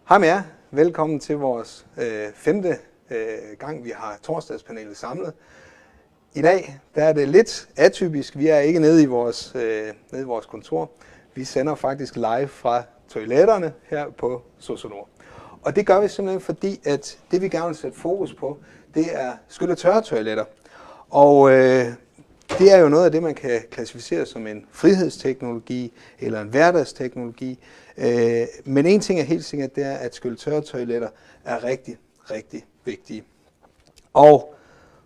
Hej med jer. Velkommen til vores femte gang, vi har torsdagspanelet samlet. I dag der er det lidt atypisk. Vi er ikke nede i vores kontor. Vi sender faktisk live fra toiletterne her på Sosu-Nord. Og det gør vi simpelthen fordi, at det vi gerne vil sætte fokus på, det er skyld- og tørretoiletter. Og det er jo noget af det, man kan klassificere som en frihedsteknologi eller en hverdagsteknologi. Men en ting er helt sikkert, det er, at skyld- og tørretoiletter er rigtig, rigtig vigtige. Og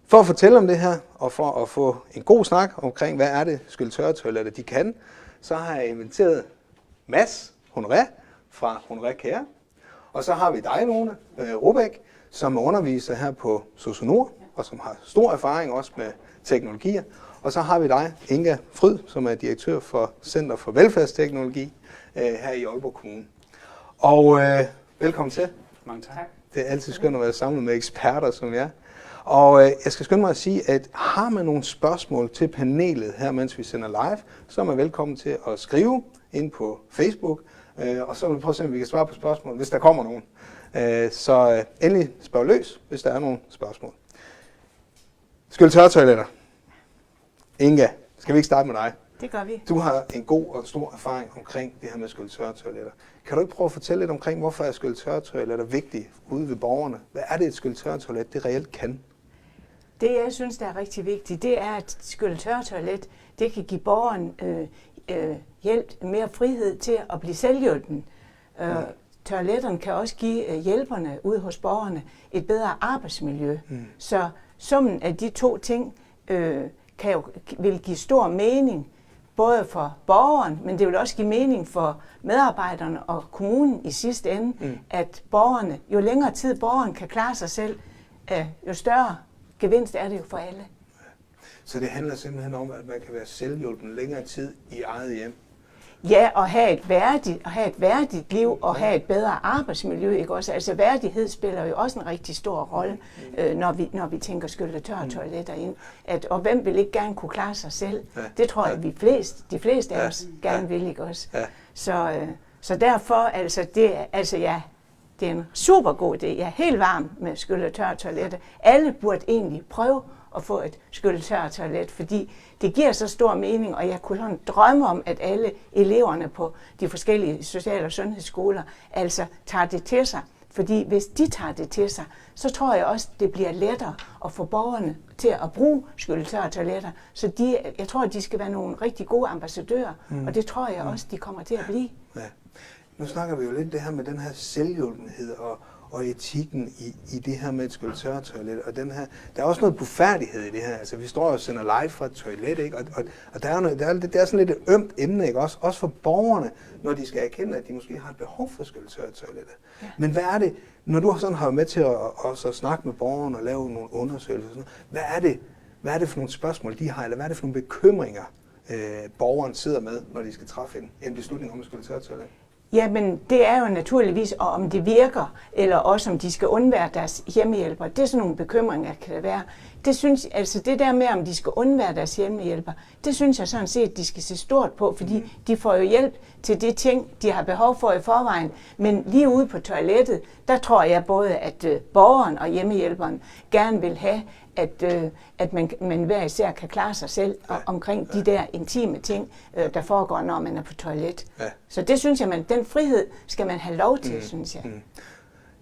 for at fortælle om det her, og for at få en god snak omkring, hvad er det skyld- og tørretoiletter de kan, så har jeg inviteret Mads Honoré fra Honoré Care. Og så har vi dig, Lone Robæk, som er underviser her på Sosu-Nord, og som har stor erfaring også med teknologier. Og så har vi dig, Inga Fryd, som er direktør for Center for Velfærdsteknologi her i Aalborg Kommune. Og velkommen til. Mange tak. Det er altid skønt at være sammen med eksperter som jer. Og jeg skal skynde mig at sige, at har man nogle spørgsmål til panelet her, mens vi sender live, så er man velkommen til at skrive ind på Facebook. Og så vil vi prøve at se, om vi kan svare på spørgsmål, hvis der kommer nogen. Så endelig spørg løs, hvis der er nogle spørgsmål. Skyld- og tørretoiletter. Inga, skal vi ikke starte med dig? Det gør vi. Du har en god og stor erfaring omkring det her med skyld- og tørretoiletter. Kan du ikke prøve at fortælle lidt omkring, hvorfor er skyld- og tørretoiletter vigtige ude ved borgerne? Hvad er det, et skyld- og tørretoilet det reelt kan? Det, jeg synes, der er rigtig vigtigt, det er, at skyld- og tørretoilet, det kan give borgeren hjælp, mere frihed til at blive selvhjulpen. Toiletterne kan også give hjælperne ude hos borgerne et bedre arbejdsmiljø. Så summen af de to ting vil give stor mening, både for borgeren, men det vil også give mening for medarbejderne og kommunen i sidste ende, at borgerne, jo længere tid borgeren kan klare sig selv, jo større gevinst er det jo for alle. Så det handler simpelthen om, at man kan være selvhjulpen længere tid i eget hjem? Ja, og have et værdigt liv og have et bedre arbejdsmiljø, ikke også? Altså værdighed spiller jo også en rigtig stor rolle, når vi tænker skyld- og tørretoiletter ind. Og hvem vil ikke gerne kunne klare sig selv? Ja. Det tror jeg, de fleste af os gerne vil, ikke også? Ja. Så derfor, det er en super god idé. Jeg er helt varm med skyld- og tørretoiletter. Alle burde egentlig prøve at få et skyld- og tørretoilet, fordi det giver så stor mening, og jeg kunne sådan drømme om, at alle eleverne på de forskellige social- og sundhedsskoler altså tager det til sig. Fordi hvis de tager det til sig, så tror jeg også, det bliver lettere at få borgerne til at bruge skyld- og tørretoiletter. Så jeg tror, at de skal være nogle rigtig gode ambassadører, og det tror jeg også, de kommer til at blive. Ja. Nu snakker vi jo lidt det her med den her selvhjulpenhed og etikken i det her med et skyld- og tørretoilet. Og den her, der er også noget blufærdighed i det her. Altså, vi står og sender live fra et toilet, ikke? Og der er, det er sådan lidt et ømt emne, ikke? Også for borgerne, når de skal erkende, at de måske har et behov for skyld- og tørretoiletter. Ja. Men hvad er det, når du sådan har været med til at snakke med borgerne og lave nogle undersøgelser, sådan noget, hvad er det for nogle spørgsmål, de har, eller hvad er det for nogle bekymringer, borgeren sidder med, når de skal træffe en beslutning om et skyld- og tørretoilet? Jamen, det er jo naturligvis, og om det virker, eller også om de skal undvære deres hjemmehjælper. Det er sådan nogle bekymringer, kan det være. Det synes, altså det der med, om de skal undvære deres hjemmehjælper, det synes jeg sådan set, de skal se stort på, fordi de får jo hjælp til de ting, de har behov for i forvejen. Men lige ude på toilettet, der tror jeg både, at borgeren og hjemmehjælperen gerne vil have, at man hver især kan klare sig selv omkring de der intime ting, der foregår, når man er på toilet. Ja. Så det synes jeg, den frihed skal man have lov til, synes jeg.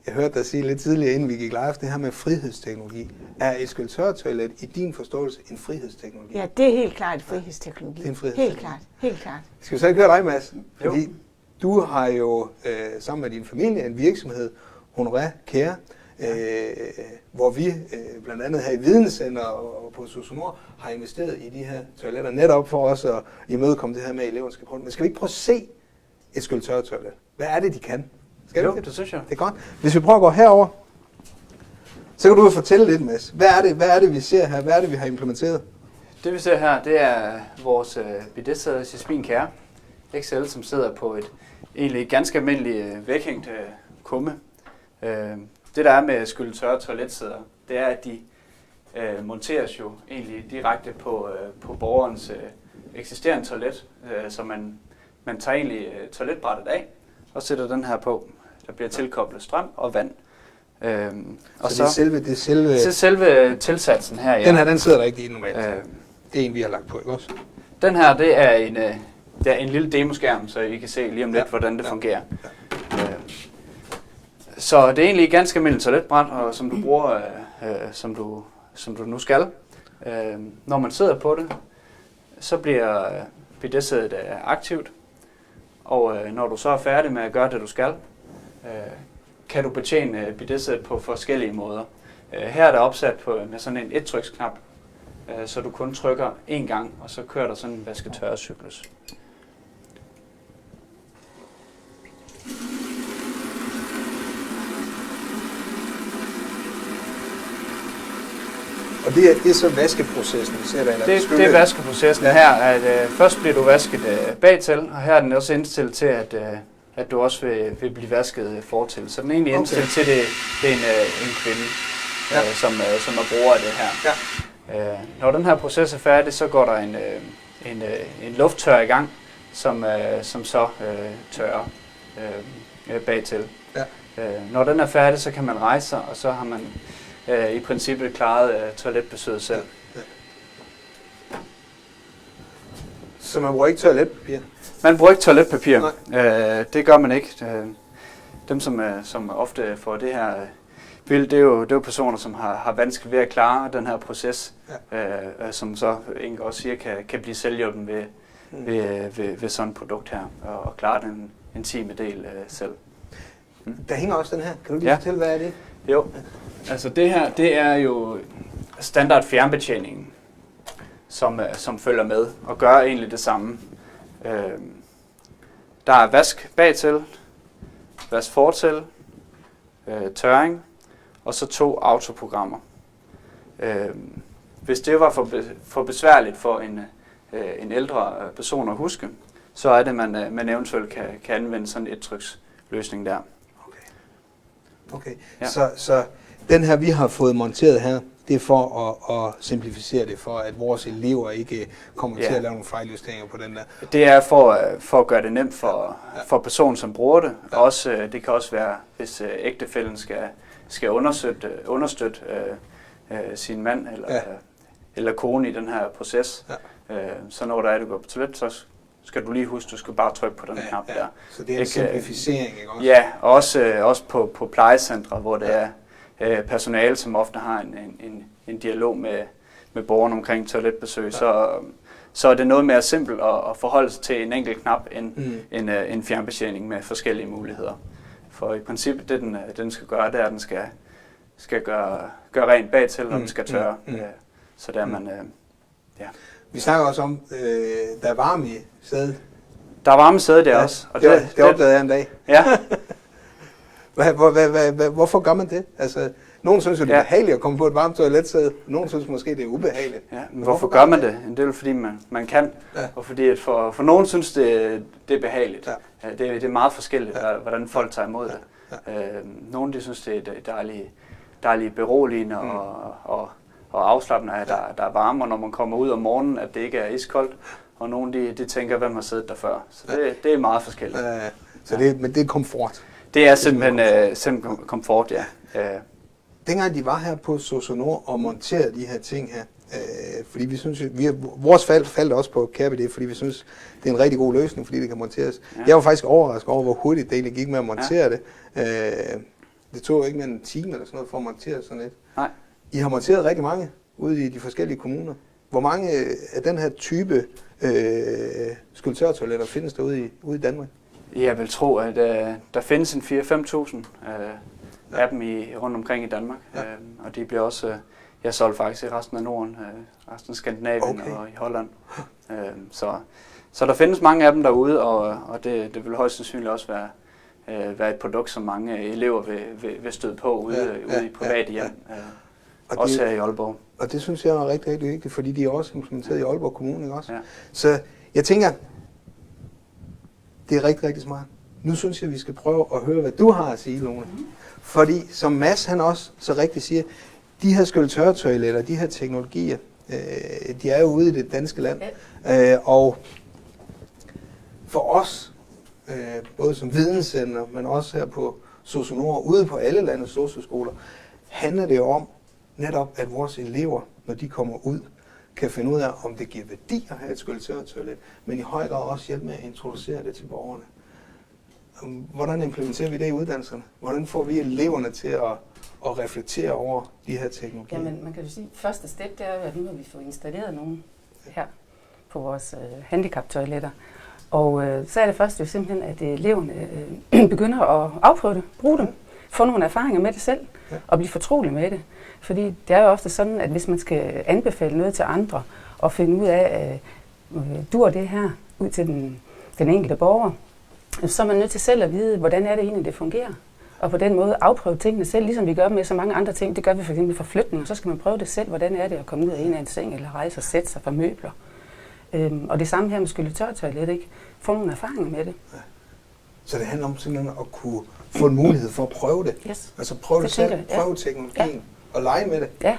Jeg hørte dig sige lidt tidligere, inden vi gik live, det her med frihedsteknologi. Er et skyld- og tørretoilet i din forståelse en frihedsteknologi? Ja, det er helt klart frihedsteknologi. Det er en frihedsteknologi. Helt klart. Skal vi så ikke høre dig, Mads? Fordi du har jo sammen med din familie en virksomhed, Honoré Care, hvor vi blandt andet her i Videnscenter og på Sosu-Nord har investeret i de her toiletter, netop for os at imødekomme det her med, at eleverne skal prøve. Men skal vi ikke prøve at se et skyld- og tørretoilet? Hvad er det, de kan? Jo, det synes jeg. Det er godt. Hvis vi prøver at gå herover, så kan du fortælle lidt, Mads. Hvad er det, vi ser her? Hvad er det, vi har implementeret? Det vi ser her, det er vores bidetsæder Jasmin Care XL, som sidder på et egentlig ganske almindeligt væghængt kumme. Det der er med skyld- og tørre toiletsæder, det er, at de monteres jo egentlig direkte på borgerens eksisterende toilet, så man tager egentlig toiletbrættet af og sætter den her på. Der bliver tilkoblet strøm og vand. Og så det er selve tilsatsen her. Ja. Den her, den sidder der ikke i normalt. Det er en, vi har lagt på, ikke også? Den her, det er en lille demoskærm, så I kan se lige om lidt, hvordan det fungerer. Ja. Så det er egentlig ganske almindeligt toiletbræt, og som du bruger, som du nu skal. Når man sidder på det, så bliver bidetsædet aktivt, og når du så er færdig med at gøre det, du skal, kan du betjene bidetsædet på forskellige måder. Her er der opsat med sådan en ettryksknap, så du kun trykker én gang, og så kører der sådan en vasketørrecyklus. Og det er så vaskeprocessen, vi ser der? Eller det er vaskeprocessen her. At, først bliver du vasket bagtil, og her er den også indstillet til, at du også vil blive vasket fortil. Så den er egentlig indstillet til, det er en kvinde, som er bruger af det her. Ja. Når den her proces er færdig, så går der en lufttør i gang, som så tørrer bagtil. Ja. Når den er færdig, så kan man rejse sig, og så har man i princippet klaret toiletbesøget selv. Ja. Så man bruger ikke toiletpapir? Man bruger ikke toiletpapir. Det gør man ikke. Dem, som ofte får det her billede, det er jo personer, som har vanskeligt ved at klare den her proces, som så egentlig også siger, kan blive selvhjulpen ved sådan et produkt her, og klare den intime del selv. Der hænger også den her. Kan du lige fortælle, hvad er det? Jo, altså det her, det er jo standard fjernbetjeningen, som følger med og gør egentlig det samme. Der er vask bagtil, vask fortil, tørring og så 2 autoprogrammer. Hvis det var for besværligt for en ældre person at huske, så er det, man eventuelt kan anvende sådan en ettryksløsning der. Okay. Ja. Så den her, vi har fået monteret her, det er for at simplificere det, for at vores elever ikke kommer til at lave nogle fejljusteringer på den der. Det er for at gøre det nemt for personen, som bruger det. Ja. Også, det kan også være, hvis ægtefællen skal understøtte sin mand eller kone i den her proces. Ja. Så når der er, du går på toilet, så skal du lige huske, du skal bare trykke på den knap der. Så det er en simplificering, ikke også? Ja, også på plejecentre, hvor det er personale, som ofte har en dialog med borgerne omkring toiletbesøg, så er det noget mere simpelt at forholde sig til en enkelt knap end en fjernbetjening med forskellige muligheder. For i princippet, det den skal gøre, det er, at den skal gøre rent bagtil, når den skal tørre. Så der man... Vi snakker også om, der er varme i sædet. Der er varme i sædet, der også. Og det opdagede jeg en dag. Ja. Hvorfor gør man det? Altså, nogen synes jo, det er behageligt at komme på et varmt toiletsæde. Nogen synes måske, det er ubehageligt. Ja, men hvorfor gør man det? Det er jo fordi, man kan. Ja. Og fordi at for nogen synes det er behageligt. Ja. Det er meget forskelligt, hvordan folk tager imod det. Ja. Nogle de synes, det er dejligt beroligende og afslappende, at der er varme, og når man kommer ud om morgenen, at det ikke er iskoldt. Og nogle de tænker, hvem har siddet der før. Så det er meget forskelligt. Men det er komfort. Det er simpelthen komfort, ja. Dengang de var her på Sosonor og monterede de her ting her, fordi vi synes, vores faldt også på KBD, fordi vi synes, det er en rigtig god løsning, fordi det kan monteres. Ja. Jeg var faktisk overrasket over, hvor hurtigt det egentlig gik med at montere det. Det tog ikke mere end en time eller sådan noget for at montere sådan et. Nej. I har monteret rigtig mange ude i de forskellige kommuner. Hvor mange af den her type skulptørtoiletter findes der ude i Danmark? Jeg vil tro, at der findes en 4-5.000 af dem rundt omkring i Danmark. Ja. Og de bliver også solgt faktisk i resten af Norden, resten af Skandinavien og i Holland. Så der findes mange af dem derude, og det vil højst sandsynligt også være et produkt, som mange elever vil støde på ude i private hjem. Også her i Aalborg. Og det synes jeg er rigtig, rigtig vigtigt, fordi de er også implementeret i Aalborg Kommune, ikke også? Ja. Så jeg tænker, det er rigtig, rigtig smart. Nu synes jeg, vi skal prøve at høre, hvad du har at sige, Lone. Fordi som Mads han også så rigtigt siger, de her skulptørtoiletter, de her teknologier, de er jo ude i det danske land. Og for os, både som videnscenter, men også her på socionomer ude på alle landets socioskoler, handler det om netop, at vores elever, når de kommer ud, kan finde ud af, om det giver værdi at have et skøjletørtoilet, men i høj grad også hjælpe med at introducere det til borgerne. Hvordan implementerer vi det i uddannelserne? Hvordan får vi eleverne til at reflektere over de her teknologier? Jamen, man kan jo sige, at første step, det er, at nu må vi få installeret nogen her på vores handicaptoiletter. Og så er det først jo simpelthen, at eleverne begynder at afprøve det, bruge dem, få nogle erfaringer med det selv, og blive fortrolig med det. Fordi det er jo ofte sådan, at hvis man skal anbefale noget til andre, og finde ud af, dur det her ud til den enkelte borger, så er man nødt til selv at vide, hvordan er det egentlig, det fungerer. Og på den måde afprøve tingene selv, ligesom vi gør med så mange andre ting. Det gør vi for eksempel med forflytning, så skal man prøve det selv. Hvordan er det at komme ud af en seng, eller rejse og sætte sig fra møbler. Og det samme her med skøjletørtoilet, ikke? Få nogle erfaringer med det. Ja. Så det handler om simpelthen at kunne få en mulighed for at prøve det. Yes. Altså prøve det selv, prøve teknologien og lege med det. Ja,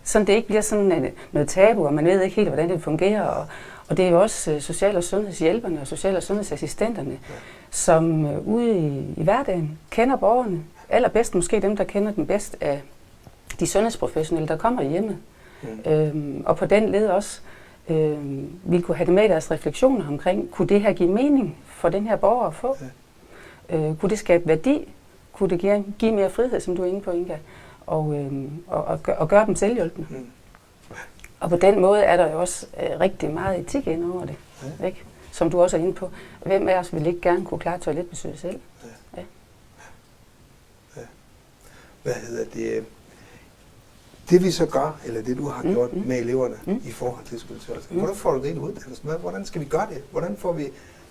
sådan det ikke bliver sådan noget tabu, og man ved ikke helt, hvordan det fungerer. Og det er jo også social- og sundhedshjælperne og social- og sundhedsassistenterne, som ude i hverdagen kender borgerne. Allerbedst måske dem, der kender dem bedst af de sundhedsprofessionelle, der kommer i hjemmet. Og på den led også vi kunne have det med i deres refleksioner omkring, kunne det her give mening for den her borger at få? Kunne det skabe værdi? Kunne det give mere frihed, som du er inde på, Inga? Og gøre dem selvhjælpende. Og på den måde er der jo også rigtig meget etik ind over det, ikke? Som du også er inde på. Hvem af os vil ikke gerne kunne klare toiletbesøg selv? Ja. Hvad hedder det? Det vi så gør, eller det du har gjort med eleverne i forhold til skøjletørtoilet, hvordan får du det ind i uddannelsen? Hvordan skal vi gøre det? Hvordan får vi...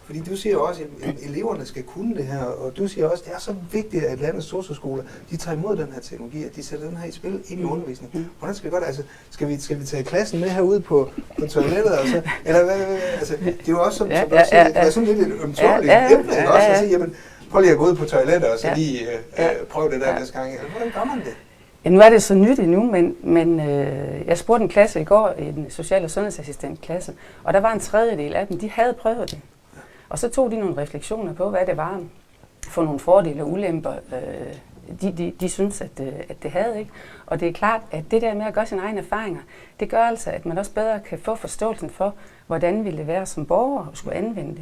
Fordi du siger også, at eleverne skal kunne det her, og du siger også, at det er så vigtigt, at landets socioskoler, de tager imod den her teknologi, at de sætter den her i spil ind i undervisningen. Hvordan skal vi gøre det? Altså, skal vi tage klassen med herude på toilettet? Altså, eller hvad, altså, det er jo også, som du siger, det er sådan lidt et ømtåligt emne, også at sige, jamen, prøv lige at gå ud på toilettet, og så lige prøve det der næste gang. Altså, hvordan gør man det? Ja, nu er det så nyt endnu, men jeg spurgte en klasse i går, en social- og sundhedsassistentklasse, og der var en tredjedel af dem, de havde prøvet det. Og så tog de nogle refleksioner på, hvad det var for nogle fordele og ulemper, de synes, at det havde. Ikke? Og det er klart, at det der med at gøre sine egne erfaringer, det gør altså, at man også bedre kan få forståelsen for, hvordan ville det være som borger at skulle anvende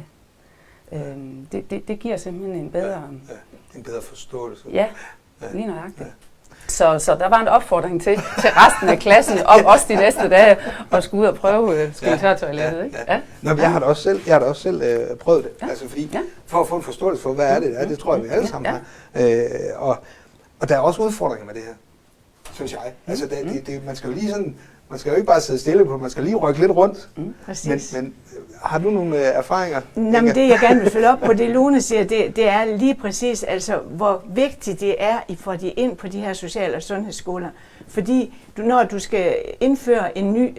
det. Det giver simpelthen en bedre... en bedre forståelse. Ja, lige nøjagtigt. Så der var en opfordring til resten af klassen, om også de næste dage, at skulle ud og prøve skøjletørtoilettet. Ikke? Ja. Nå, jeg har da også selv prøvet det. Altså, fordi, for at få en forståelse for, hvad er det, det tror jeg, vi alle sammen har. Og der er også udfordringer med det her, synes jeg. Altså, man skal jo lige sådan... Man skal jo ikke bare sidde stille på, man skal lige rykke lidt rundt. Men har du nogle erfaringer? Jamen, det jeg gerne vil følge op på, det Lone siger, det er lige præcis, altså, hvor vigtigt det er, at få de ind på de her social- og sundhedsskoler. Fordi når du skal indføre en ny,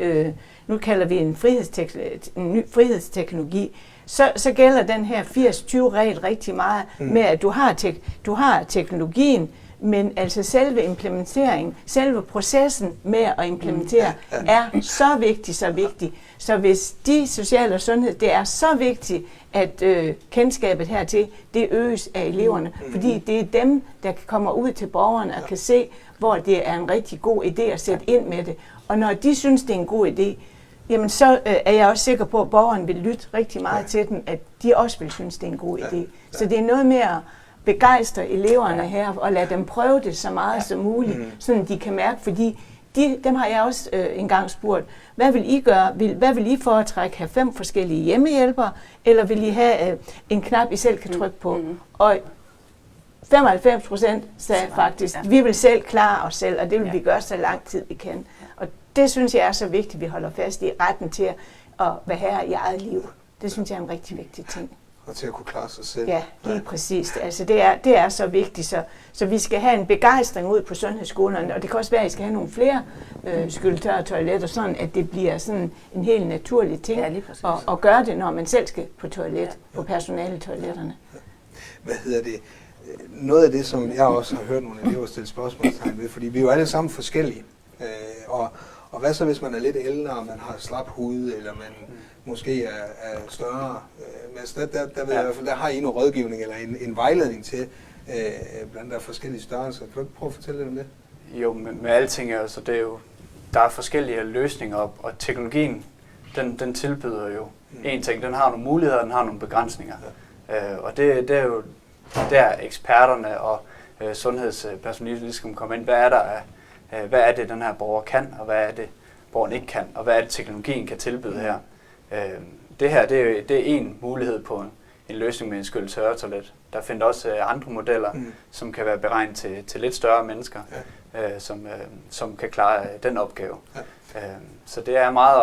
nu kalder vi en ny frihedsteknologi, så gælder den her 80-20-regel rigtig meget med, at du har teknologien, men altså selve implementeringen, selve processen med at implementere er så vigtig. Så hvis de sociale og sundhed, det er så vigtigt, at kendskabet hertil, det øges af eleverne. Fordi det er dem, der kommer ud til borgerne og kan se, hvor det er en rigtig god idé at sætte ind med det. Og når de synes, det er en god idé, jamen så er jeg også sikker på, at borgeren vil lytte rigtig meget til dem, at de også vil synes, det er en god idé. Så det er noget med at begejstre eleverne her, og lade dem prøve det så meget som muligt, så de kan mærke, fordi dem har jeg også engang spurgt, hvad vil I gøre? Hvad vil I foretrække? Have 5 forskellige hjemmehjælpere, eller vil I have en knap, I selv kan trykke på? Og 95% sagde faktisk, vi vil selv klare os selv, og det vil vi gøre så lang tid vi kan. Og det synes jeg er så vigtigt, at vi holder fast i retten til at være herre i eget liv. Det synes jeg er en rigtig vigtig ting. Og til at kunne klare sig selv. Ja, lige præcis. Altså det er så vigtigt, så vi skal have en begejstring ud på sundhedsskolerne, og det kan også være, at I skal have nogle flere skøjletørtoiletter, sådan at det bliver sådan en helt naturlig ting at gøre det, når man selv skal på toilet, på personaletoiletterne. Hvad hedder det? Noget af det, som jeg også har hørt nogle elever stille spørgsmålstegn ved, fordi vi er jo alle sammen forskellige. Og hvad så, hvis man er lidt ældre, og man har slap hud, eller man måske er større? Der ved jeg i hvert fald, der har I noget rådgivning eller en vejledning til, blandt der forskellige størrelser. Kan du ikke prøve at fortælle lidt om det? Jo, med alting altså, det er jo, der er forskellige løsninger, og teknologien, den tilbyder jo en ting. Den har nogle muligheder, den har nogle begrænsninger. Ja. Og det er jo der eksperterne og sundhedspersonalet ligesom kommer ind. Hvad er det, den her borger kan, og hvad er det, borgeren ikke kan, og hvad er det, teknologien kan tilbyde her. Det her, det er en mulighed på en løsning med en skyld-tørre-toilet. Der findes også andre modeller, som kan være beregnet til lidt større mennesker, som kan klare den opgave. Ja. Så det er meget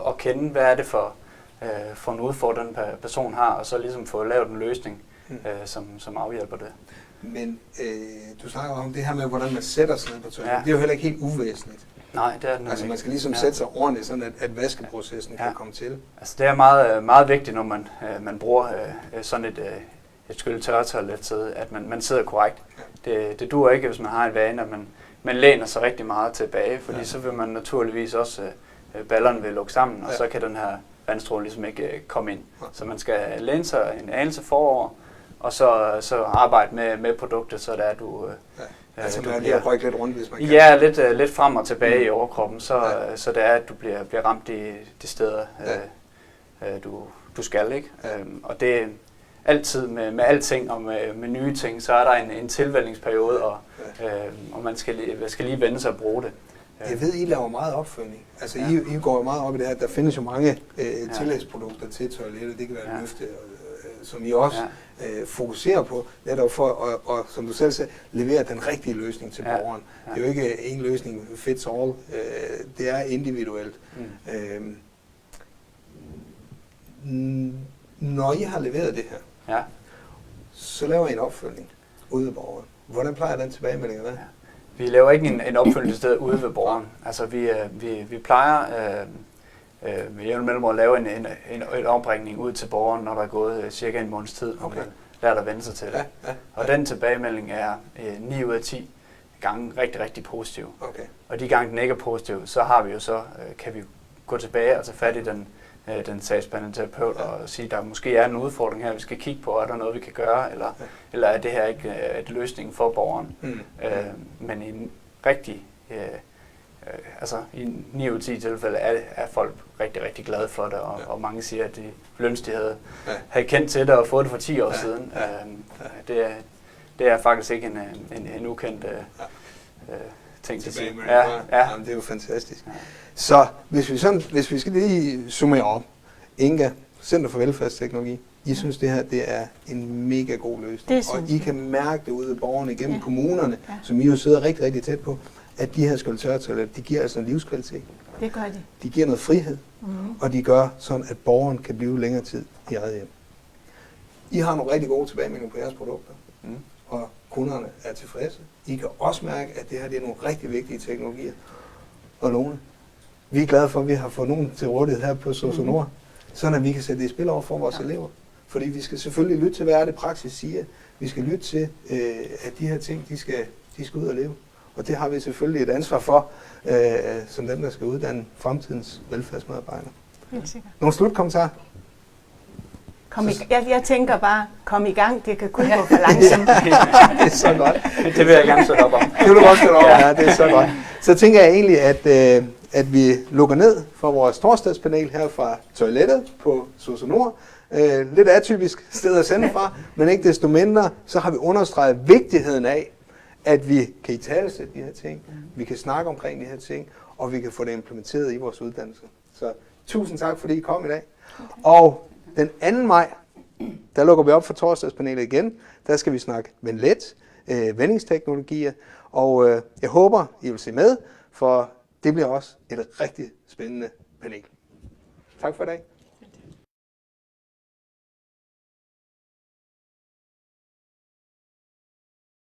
at kende, hvad er det for en udfordring, den person har, og så ligesom få lavet en løsning, som afhjælper det. Men du snakker om det her med, hvordan man sætter sig ned på toilettet. Ja. Det er jo heller ikke helt uvæsentligt. Nej, det er det. Altså man skal ligesom sætte sig ordentligt, sådan at vaskeprocessen kan komme til. Altså det er meget, meget vigtigt, når man bruger sådan et skyld-tørre-toilet, at man sidder korrekt. Ja. Det duer ikke, hvis man har en vane, at man læner sig rigtig meget tilbage, fordi så vil man naturligvis også, ballerne vil lukke sammen, og så kan den her vandstråle ligesom ikke komme ind. Ja. Så man skal læne sig en anelse forover, og så arbejde med produktet, så der du... altså man bliver rykke lidt rundt, hvis man kan. Ja, lidt frem og tilbage i overkroppen, så det er, at du bliver ramt de steder, du skal, ikke? Og det altid med alting og med nye ting, så er der en tilvænningsperiode, og man skal lige vende sig og bruge det. Jeg ved, I laver meget opfølgning. Altså I går jo meget op i det her, der findes jo mange tillægsprodukter til toilettet, det kan være et løfte, som I også fokuserer på, netop for at, som du selv sagde, levere den rigtige løsning til borgeren. Det er jo ikke en løsning fits all, det er individuelt. Når I har leveret det her, så laver I en opfølgning ude ved borgeren. Hvordan plejer den tilbagemelding at være? Vi laver ikke en opfølgning sted ude ved borgeren. Altså vi plejer med jævn mellemrum at lave en opringning ud til borgeren, når der er gået cirka en måneds tid, og man lærer at vende sig til det. Og den tilbagemelding er 9 ud af 10 gange rigtig, rigtig positiv. Okay. Og de gange den ikke er positiv, så har vi jo kan vi gå tilbage og tage fat i den sagsbehandlende terapeut og sige, at der måske er en udfordring her, vi skal kigge på, er der noget, vi kan gøre, eller er det her ikke et løsning for borgeren. Men i en rigtig, altså i 9 ud af 10 tilfælde er folk rigtig, rigtig glade for det, og mange siger, at de ønsker, de havde kendt til det og fået det for 10 år siden. Det er faktisk ikke en ukendt ting til at sige. Jamen, det er jo fantastisk. Ja. Så hvis vi skal lige summere op. Inga, Center for Velfærdsteknologi, I synes det her det er en mega god løsning. Og I kan mærke det ude ved borgerne igennem kommunerne, som I jo sidder rigtig, rigtig tæt på, at de her skyld-tørre-toiletter, de giver altså en livskvalitet. Det gør de. De giver noget frihed, og de gør sådan, at borgeren kan blive længere tid i eget hjem. I har nogle rigtig gode tilbagemeldinger på jeres produkter, og kunderne er tilfredse. I kan også mærke, at det her det er nogle rigtig vigtige teknologier. Og Lone, vi er glade for, at vi har fået nogen til rådighed her på SOSU-Nord, sådan at vi kan sætte det i spil over for vores elever. Fordi vi skal selvfølgelig lytte til, hvad er det praksis siger. Vi skal lytte til, at de her ting, de skal ud og leve. Og det har vi selvfølgelig et ansvar for, som dem, der skal uddanne fremtidens velfærdsmedarbejdere. Helt sikkert. Nogle slutkommentarer? Jeg tænker bare, kom i gang, det kan kun gå for langsomt. Det er så godt. Det vil jeg gerne støtte op om. Det vil du også støtte op om, ja, det er så godt. Så tænker jeg egentlig, at vi lukker ned for vores torsdagspanel her fra toilettet på SOSU-Nord. Lidt atypisk sted at sende fra, men ikke desto mindre, så har vi understreget vigtigheden af, at vi kan italesætte de her ting, vi kan snakke omkring de her ting, og vi kan få det implementeret i vores uddannelse. Så tusind tak, fordi I kom i dag. Og den 2. maj, der lukker vi op for torsdagspanelet igen. Der skal vi snakke vendlet, vendingsteknologier, og jeg håber, I vil se med, for det bliver også et rigtig spændende panel. Tak for i dag.